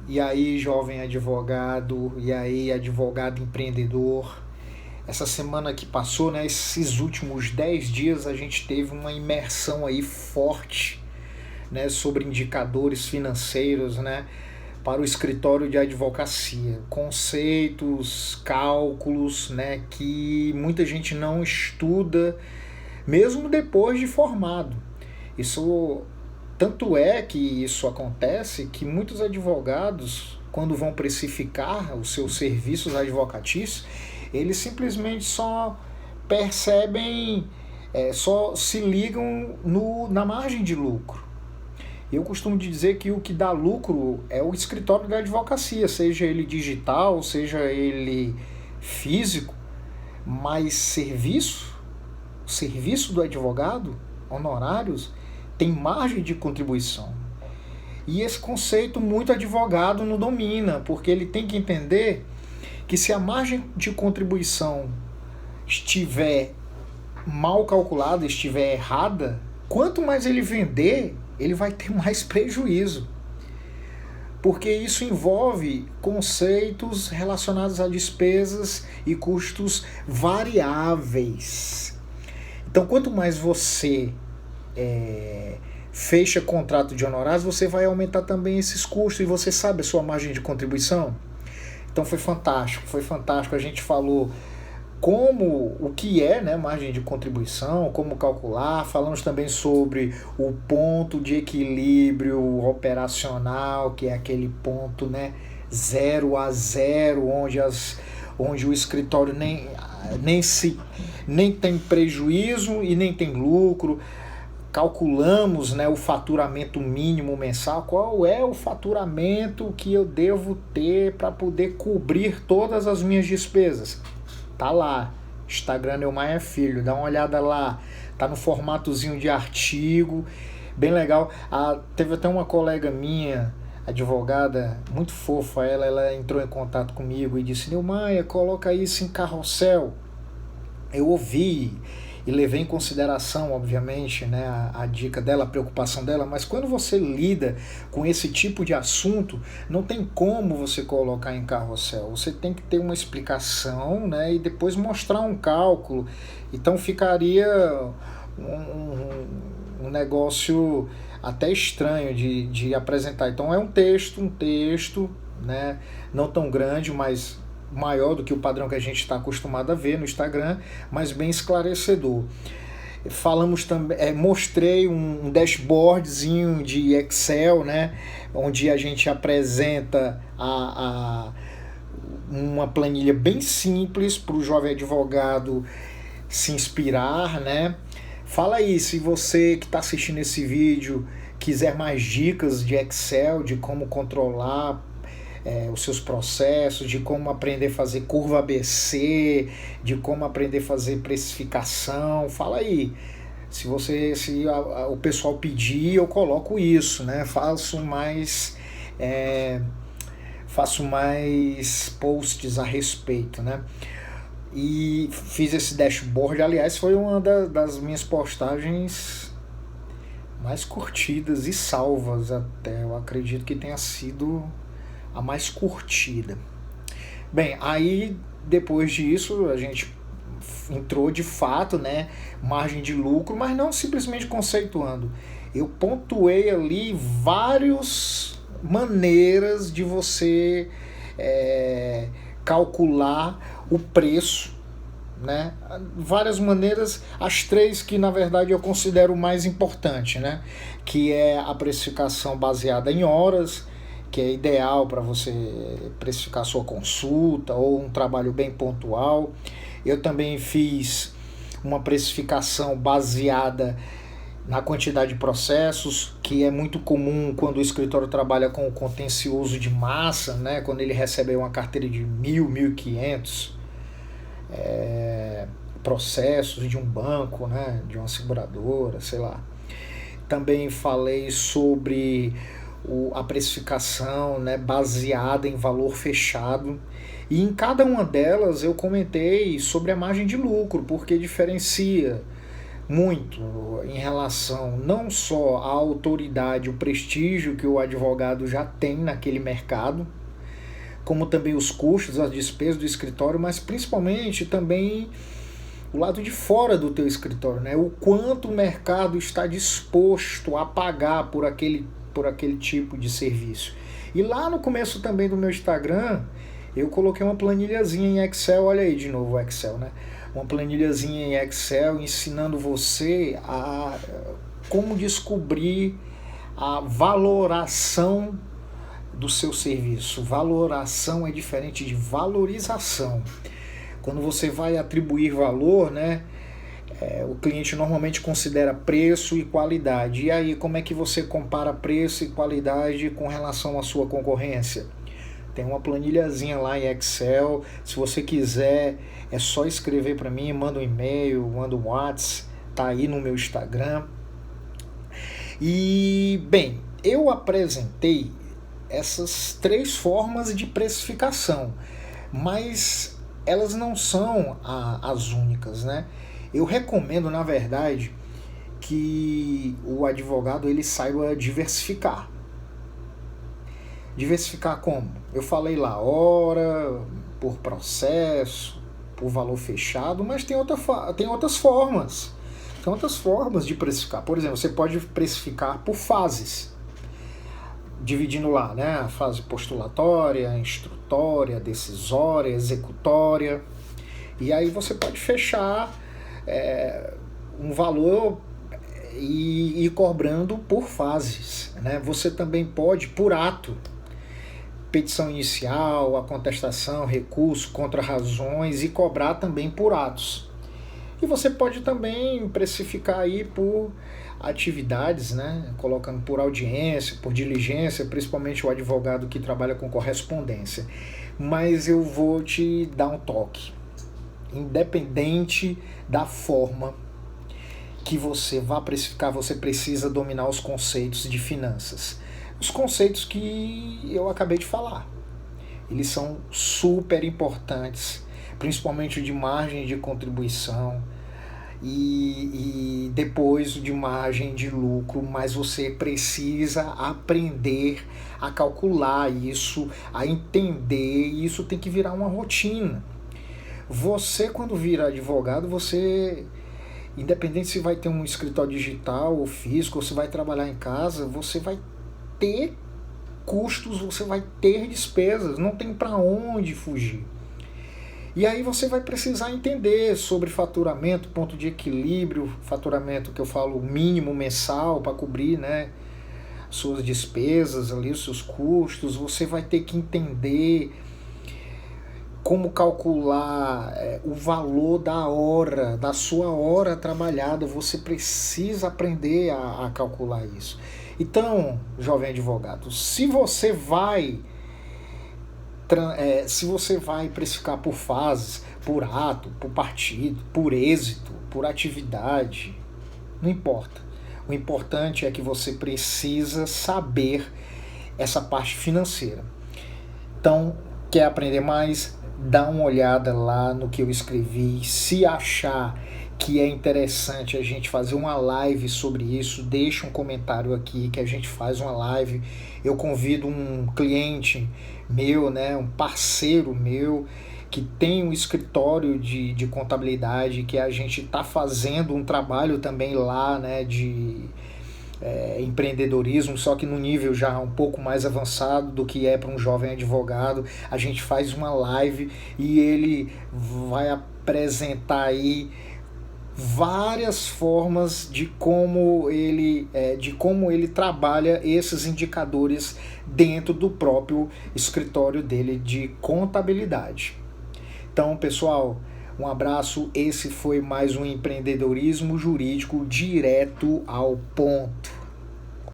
E aí, jovem advogado, e aí, advogado empreendedor. Essa semana que passou, né, esses últimos 10 dias, a gente teve uma imersão aí forte, né, sobre indicadores financeiros, né, para o escritório de advocacia. Conceitos, cálculos, né, que muita gente não estuda, mesmo depois de formado. Isso tanto é que isso acontece que muitos advogados, quando vão precificar os seus serviços advocatícios, eles simplesmente só percebem, só se ligam na margem de lucro. Eu costumo dizer que o que dá lucro é o escritório da advocacia, seja ele digital, seja ele físico, mas o serviço do advogado, honorários, tem margem de contribuição. E esse conceito muito advogado não domina, porque ele tem que entender que se a margem de contribuição estiver mal calculada, estiver errada, quanto mais ele vender, ele vai ter mais prejuízo. Porque isso envolve conceitos relacionados a despesas e custos variáveis. Então, quanto mais você fecha contrato de honorários, você vai aumentar também esses custos e você sabe a sua margem de contribuição? Então foi fantástico. A gente falou o que é, né, margem de contribuição, como calcular, falamos também sobre o ponto de equilíbrio operacional, que é aquele ponto, né, 0 a 0, onde o escritório nem tem prejuízo e nem tem lucro. Calculamos, né, o faturamento mínimo mensal, qual é o faturamento que eu devo ter para poder cobrir todas as minhas despesas. Tá lá, Instagram Neumayer Filho, dá uma olhada lá, tá no formatozinho de artigo, bem legal. Teve até uma colega minha, advogada, muito fofa, ela entrou em contato comigo e disse: Neumayer, coloca isso em carrossel. Eu ouvi e levei em consideração, obviamente, né, a dica dela, a preocupação dela, mas quando você lida com esse tipo de assunto, não tem como você colocar em carrossel. Você tem que ter uma explicação, né, e depois mostrar um cálculo. Então ficaria um negócio até estranho de apresentar. Então é um texto, né, não tão grande, mas maior do que o padrão que a gente está acostumado a ver no Instagram, mas bem esclarecedor. Falamos também, mostrei um dashboardzinho de Excel, né, onde a gente apresenta uma planilha bem simples para o jovem advogado se inspirar, né. Fala aí, se você que está assistindo esse vídeo quiser mais dicas de Excel, de como controlar os seus processos, de como aprender a fazer curva ABC, de como aprender a fazer precificação, fala aí. Se o pessoal pedir, eu coloco isso, né? Faço mais posts a respeito, né? E fiz esse dashboard, aliás, foi uma das minhas postagens mais curtidas e salvas até. Eu acredito que tenha sido a mais curtida. Bem, aí depois disso a gente entrou de fato, né, margem de lucro, mas não simplesmente conceituando. Eu pontuei ali várias maneiras de você calcular o preço, né? Várias maneiras, as três que na verdade eu considero mais importante, né? Que é a precificação baseada em horas, que é ideal para você precificar sua consulta ou um trabalho bem pontual. Eu também fiz uma precificação baseada na quantidade de processos, que é muito comum quando o escritório trabalha com o contencioso de massa, né? Quando ele recebe uma carteira de 1.500 processos de um banco, né? De uma seguradora, sei lá. Também falei sobre a precificação, né, baseada em valor fechado, e em cada uma delas eu comentei sobre a margem de lucro, porque diferencia muito em relação não só à autoridade, o prestígio que o advogado já tem naquele mercado, como também os custos, as despesas do escritório, mas principalmente também o lado de fora do teu escritório, né? O quanto o mercado está disposto a pagar por aquele tipo de serviço. E lá no começo também do meu Instagram, eu coloquei uma planilhazinha em Excel, olha aí de novo o Excel, né? Uma planilhazinha em Excel ensinando você a como descobrir a valoração do seu serviço. Valoração é diferente de valorização. Quando você vai atribuir valor, né, o cliente normalmente considera preço e qualidade. E aí, como é que você compara preço e qualidade com relação à sua concorrência? Tem uma planilhazinha lá em Excel. Se você quiser, é só escrever para mim, manda um e-mail, manda um WhatsApp, tá aí no meu Instagram. E, bem, eu apresentei essas 3 formas de precificação, mas elas não são as únicas, né? Eu recomendo, na verdade, que o advogado ele saiba diversificar. Diversificar como? Eu falei lá, hora, por processo, por valor fechado, mas tem outras formas. Tem outras formas de precificar. Por exemplo, você pode precificar por fases, dividindo lá, né, a fase postulatória, instrutória, decisória, executória. E aí você pode fechar um valor e ir cobrando por fases, né? Você também pode, por ato, petição inicial, a contestação, recurso, contra-razões, e cobrar também por atos. E você pode também precificar aí por atividades, né? Colocando por audiência, por diligência, principalmente o advogado que trabalha com correspondência. Mas eu vou te dar um toque. Independente da forma que você vá precificar, você precisa dominar os conceitos de finanças. Os conceitos que eu acabei de falar. Eles são super importantes, principalmente de margem de contribuição e depois de margem de lucro, mas você precisa aprender a calcular isso, a entender, e isso tem que virar uma rotina. Você, quando vira advogado, você, independente se vai ter um escritório digital ou físico, ou se vai trabalhar em casa, você vai ter custos, você vai ter despesas, não tem para onde fugir. E aí você vai precisar entender sobre faturamento, ponto de equilíbrio, faturamento que eu falo mínimo mensal para cobrir, né, suas despesas ali, os seus custos. Você vai ter que entender como calcular o valor da hora, da sua hora trabalhada. Você precisa aprender a calcular isso. Então, jovem advogado, se você vai precificar por fases, por ato, por partido, por êxito, por atividade, não importa. O importante é que você precisa saber essa parte financeira. Então, quer aprender mais? Dá uma olhada lá no que eu escrevi. Se achar que é interessante a gente fazer uma live sobre isso, deixa um comentário aqui que a gente faz uma live. Eu convido um cliente meu, né, um parceiro meu, que tem um escritório de contabilidade, que a gente está fazendo um trabalho também lá, né, de empreendedorismo, só que no nível já um pouco mais avançado do que é para um jovem advogado. A gente faz uma live e ele vai apresentar aí várias formas de como ele trabalha esses indicadores dentro do próprio escritório dele de contabilidade. Então, pessoal, um abraço. Esse foi mais um empreendedorismo jurídico direto ao ponto.